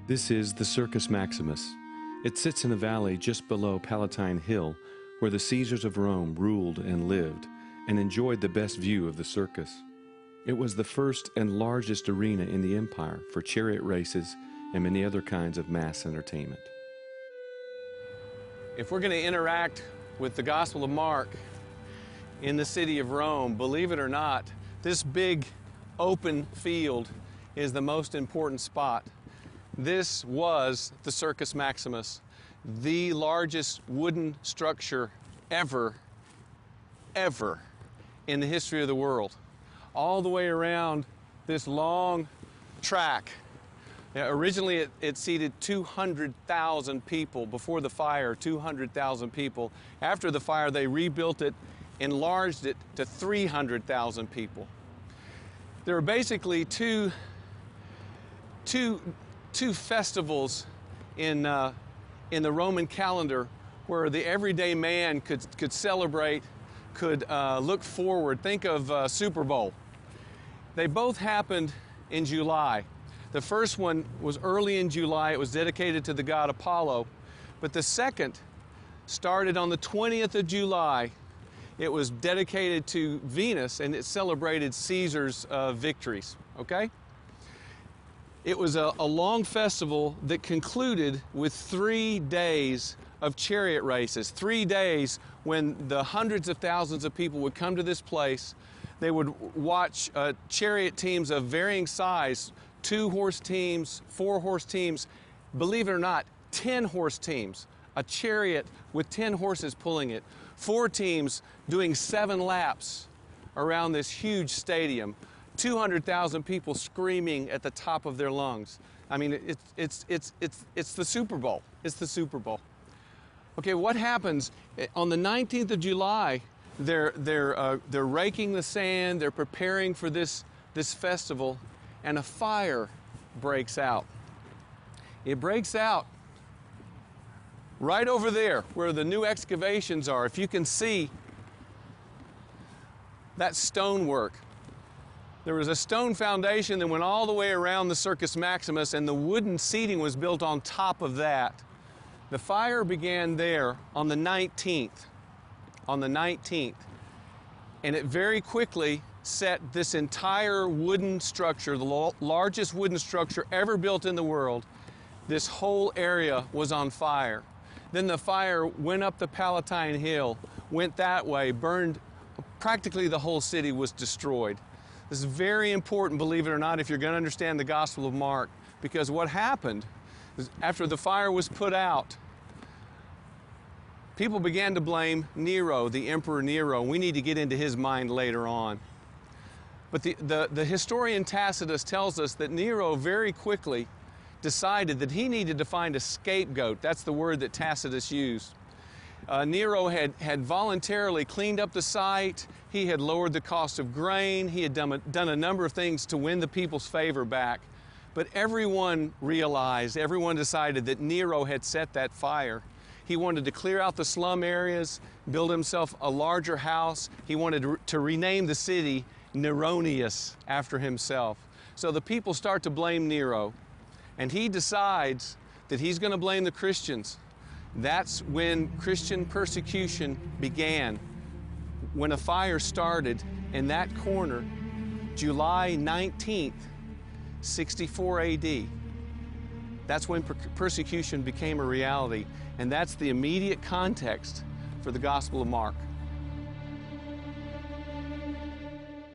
This is the Circus Maximus. It sits in a valley just below Palatine Hill, where the Caesars of Rome ruled and lived, and enjoyed the best view of the circus. It was the first and largest arena in the empire for chariot races and many other kinds of mass entertainment. If we're going to interact with the Gospel of Mark in the city of Rome, believe it or not, this big open field is the most important spot. This was the Circus Maximus, the largest wooden structure ever in the history of the world. All the way around this long track. Now, originally it seated 200,000 people. Before the fire, 200,000 people. After the fire, they rebuilt it, enlarged it to 300,000 people. There are basically two festivals in the Roman calendar where the everyday man could celebrate, could look forward. Think of Super Bowl. They both happened in July. The first one was early in July. It was dedicated to the god Apollo. But the second started on the 20th of July. It was dedicated to Venus, and it celebrated Caesar's victories, okay? It was a long festival that concluded with 3 days of chariot races. 3 days when the hundreds of thousands of people would come to this place. They would watch chariot teams of varying size, 2-horse teams, 4-horse teams, believe it or not, 10-horse teams, a chariot with 10 horses pulling it, 4 teams doing 7 laps around this huge stadium. 200,000 people screaming at the top of their lungs. I mean, it's the Super Bowl. It's the Super Bowl. Okay, what happens on the 19th of July? They're raking the sand. They're preparing for this festival, and a fire breaks out. It breaks out right over there where the new excavations are. If you can see that stonework. There was a stone foundation that went all the way around the Circus Maximus, and the wooden seating was built on top of that. The fire began there on the 19th. On the 19th. And it very quickly set this entire wooden structure, the largest wooden structure ever built in the world. This whole area was on fire. Then the fire went up the Palatine Hill, went that way, burned, practically the whole city was destroyed. This is very important, believe it or not, if you're going to understand the Gospel of Mark, because what happened is after the fire was put out, people began to blame Nero, the Emperor Nero. We need to get into his mind later on. But the historian Tacitus tells us that Nero very quickly decided that he needed to find a scapegoat. That's the word that Tacitus used. Nero had voluntarily cleaned up the site. He had lowered the cost of grain. He had done a number of things to win the people's favor back. But everyone realized, everyone decided that Nero had set that fire. He wanted to clear out the slum areas, build himself a larger house. He wanted to rename the city Neronius after himself. So the people start to blame Nero, and he decides that he's going to blame the Christians. That's when Christian persecution began, when a fire started in that corner, July 19th, 64 AD. That's when persecution became a reality, and that's the immediate context for the Gospel of Mark.